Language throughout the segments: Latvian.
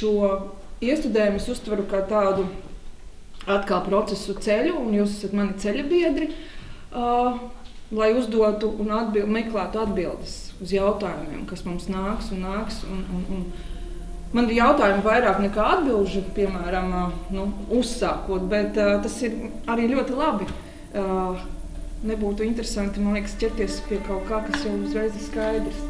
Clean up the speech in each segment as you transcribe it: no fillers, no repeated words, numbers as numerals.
šo iestudējumu es uztveru kā tādu atkal procesu ceļu, un jūs esat mani ceļa biedri, lai uzdotu un meklētu atbildes uz jautājumiem, kas mums nāks. Un man ir jautājumi vairāk nekā atbilžu, piemēram, uzsākot, bet tas ir arī ļoti labi. Nebūtu interesanti, man liekas, ķerties pie kaut kā, kas jau uzreiz ir skaidrs.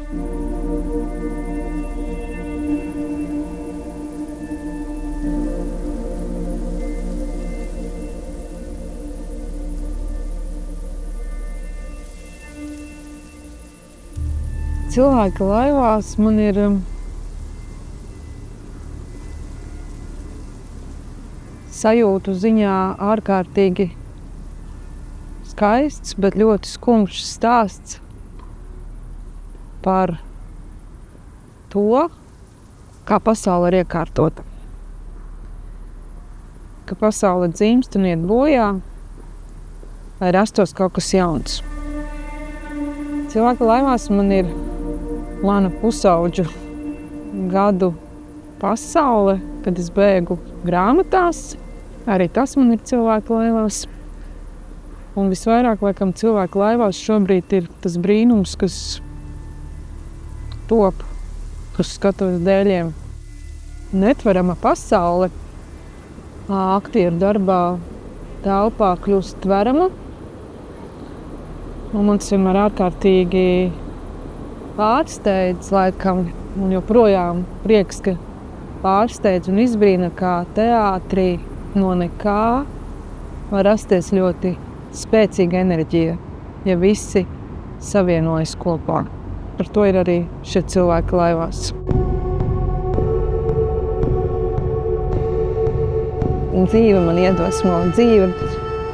Cilvēki laivās man ir sajūtu ziņā ārkārtīgi skaists, bet ļoti skumjš stāsts par to, kā pasaule ir iekārtota. Ka pasaule dzimst un iet bojā, lai rastos kaut kas jauns. Cilvēki laivās man ir mana pusaudžu gadu pasaule, kad es bēgu grāmatās. Arī tas man ir cilvēku laivās. Un visvairāk, laikam, cilvēku laivās šobrīd ir tas brīnums, kas top uz skatuves dēļiem. Netverama pasaule aktieru darbā telpā kļūst tverama. Un man tas vienmēr ārkārtīgi pārsteidz, laikam, un joprojām prieks, ka pārsteidz un izbrīna, kā teātrī no nekā var rasties ļoti spēcīga enerģija, ja visi savienojas kopā. Par to ir arī šie cilvēki laivās. Dzīve man iedvesmo, dzīve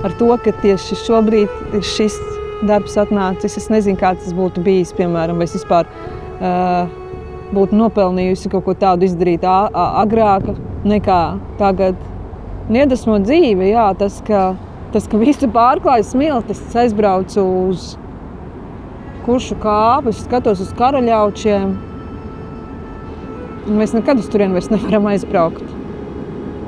ar to, ka tieši šobrīd ir šis darbs atnācis. Es nezinu, kā tas būtu bijis, piemēram, vai es vispār būtu nopelnījusi kaut ko tādu izdarīt agrāk nekā tagad. Iedvesmo dzīve, jā, tas, ka visu pārklāja smiltis. Es aizbraucu uz Kuršu kāpu, es skatos uz Karaļaučiem. Mēs nekad uz turieni vairs nevaram aizbraukt.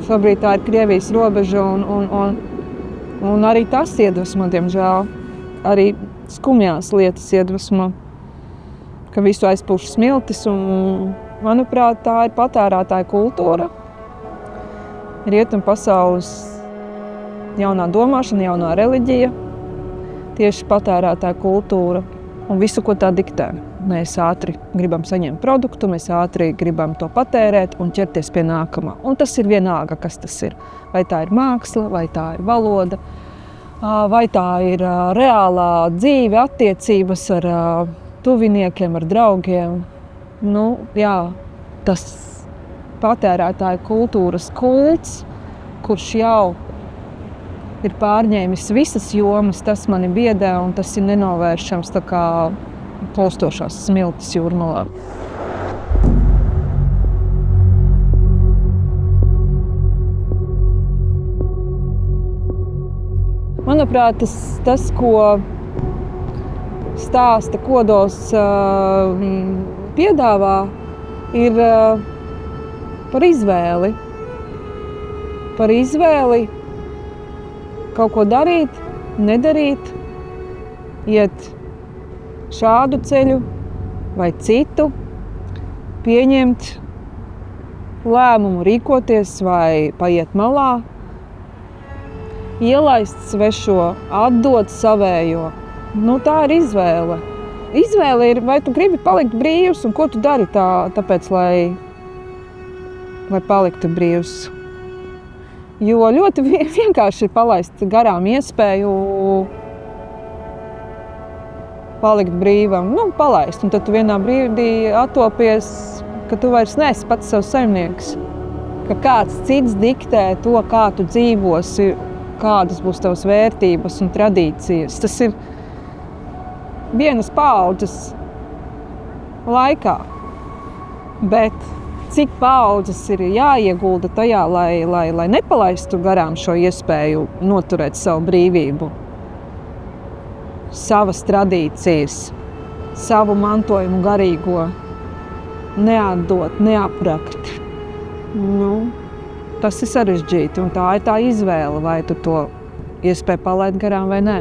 Šobrīd tā ir Krievijas robeža un arī tas iedvesmo, diemžēl. Arī skumjās lietas iedvesmo, ka visu aizpūš smiltis, un, manuprāt, tā ir patērētāja kultūra. Rietumu pasaules jaunā domāšana, jaunā reliģija, tieši patērētāja kultūra un visu, ko tā diktē. Mēs ātri gribam saņemt produktu, mēs ātri gribam to patērēt un ķerties pie nākamā. Un tas ir vienalga, kas tas ir. Vai tā ir māksla, vai tā ir valoda, vai tā ir reālā dzīve, attiecības ar tuviniekiem, ar draugiem. Jā, tas patērētāja kultūras kults, kurš jau ir pārņēmis visas jomas, tas mani biedē un tas ir nenovēršams, tā kā plūstošās smiltis jūrmalā. Manuprāt, tas ko stāsta Kodols piedāvā, ir par izvēli. Par izvēli kaut ko darīt, nedarīt, iet šādu ceļu vai citu, pieņemt lēmumu, rīkoties vai paiet malā, ielaist svešo, atdot savējo. Tā ir izvēle. Izvēle ir, vai tu gribi palikt brīvs un ko tu dari tāpēc, lai paliktu brīvs. Jo ļoti vienkārši ir palaist garām iespēju palikt brīvam, palaist. Un tad tu vienā brīdī attopies, ka tu vairs neesi pats savs saimnieks. Ka kāds cits diktē to, kā tu dzīvosi, kādas būs tavas vērtības un tradīcijas. Tas ir vienas paaudzes laikā. Bet cik paaudzes ir jāiegulda tajā, lai nepalaistu garām šo iespēju noturēt savu brīvību, savas tradīcijas, savu mantojumu garīgo, neatdot, neaprakt. Nu, tas ir sarežģīti, un tā ir tā izvēle, vai tu to iespēju palaid garām vai nē.